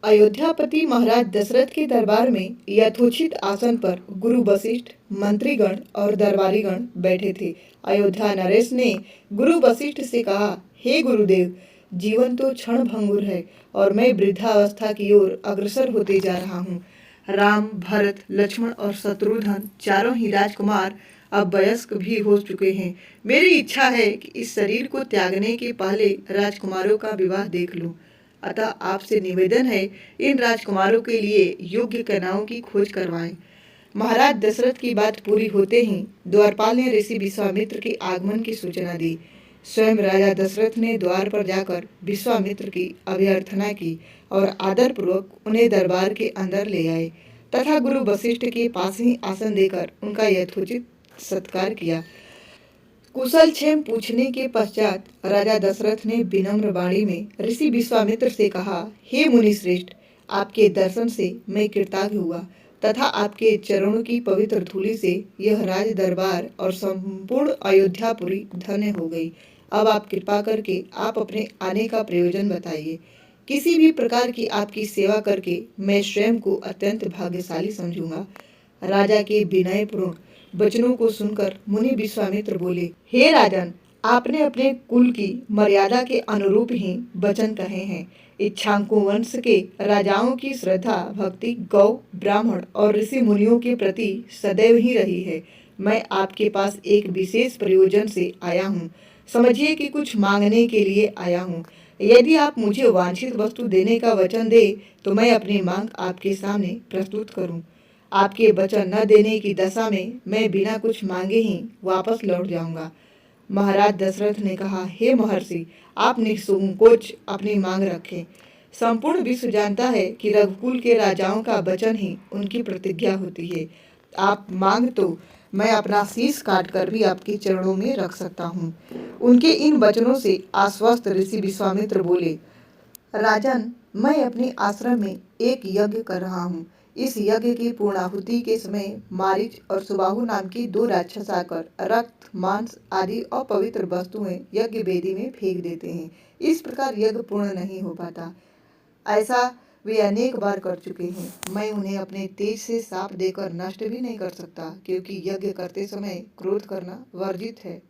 अयोध्यापति महाराज दशरथ के दरबार में यथोचित आसन पर गुरु वशिष्ठ, मंत्रीगण और दरबारीगण बैठे थे। अयोध्या नरेश ने गुरु वशिष्ठ से कहा, हे गुरुदेव, जीवन तो क्षण भंगुर है और मैं वृद्धावस्था की ओर अग्रसर होते जा रहा हूँ। राम, भरत, लक्ष्मण और शत्रुघ्न चारों ही राजकुमार अब वयस्क भी हो चुके हैं। मेरी इच्छा है कि इस शरीर को त्यागने के पहले राजकुमारों का विवाह देख लूं। अतः आपसे निवेदन है, इन राजकुमारों के लिए योग्य कन्याओं की खोज करवाएं। महाराज दशरथ की बात पूरी होते ही द्वारपाल ने ऋषि विश्वामित्र के आगमन की सूचना दी। स्वयं राजा दशरथ ने द्वार पर जाकर विश्वामित्र की अभ्यर्थना की और आदरपूर्वक उन्हें दरबार के अंदर ले आए तथा गुरु वशिष्ठ के पास ही आसन देकर उनका यथोचित सत्कार किया। कुशल क्षेम पूछने के पश्चात राजा दशरथ ने विनम्र वाणी में ऋषि विश्वामित्र से कहा, हे मुनि श्रेष्ठ, आपके दर्शन से मैं कृतार्थ हुआ तथा आपके चरणों की पवित्र धूलि से यह राज दरबार और संपूर्ण अयोध्यापुरी धन्य हो गई। अब आप कृपा करके आप अपने आने का प्रयोजन बताइए। किसी भी प्रकार की आपकी सेवा करके मैं स्वयं को अत्यंत भाग्यशाली समझूंगा। राजा के विनयपूर्ण वचनों को सुनकर मुनि विश्वामित्र बोले, हे राजन, आपने अपने कुल की मर्यादा के अनुरूप ही वचन कहे हैं। इक्ष्वाकु वंश के राजाओं की श्रद्धा भक्ति गौ, ब्राह्मण और ऋषि मुनियों के प्रति सदैव ही रही है। मैं आपके पास एक विशेष प्रयोजन से आया हूँ। समझिए कि कुछ मांगने के लिए आया हूँ। यदि आप मुझे वांछित वस्तु देने का वचन दे तो मैं अपनी मांग आपके सामने प्रस्तुत करूँ। आपके वचन न देने की दशा में मैं बिना कुछ मांगे ही वापस लौट जाऊंगा। महाराज दशरथ ने कहा, हे महर्षि, आप निसंकोच अपनी मांग रखें। संपूर्ण विश्व जानता है कि रघुकुल के राजाओं का वचन ही उनकी प्रतिज्ञा होती है। आप मांग तो मैं अपना शीश काट कर भी आपके चरणों में रख सकता हूँ। उनके इन वचनों से आश्वस्त ऋषि विश्वामित्र बोले, राजन, मैं अपने आश्रम में एक यज्ञ कर रहा हूँ। इस यज्ञ की पूर्णाहुति के समय मारीच और सुबाहु नाम की दो राक्षस आकर रक्त, मांस आदि अपवित्र वस्तुएं यज्ञ वेदी में फेंक देते हैं। इस प्रकार यज्ञ पूर्ण नहीं हो पाता। ऐसा वे अनेक बार कर चुके हैं। मैं उन्हें अपने तेज से शाप देकर नष्ट भी नहीं कर सकता, क्योंकि यज्ञ करते समय क्रोध करना वर्जित है।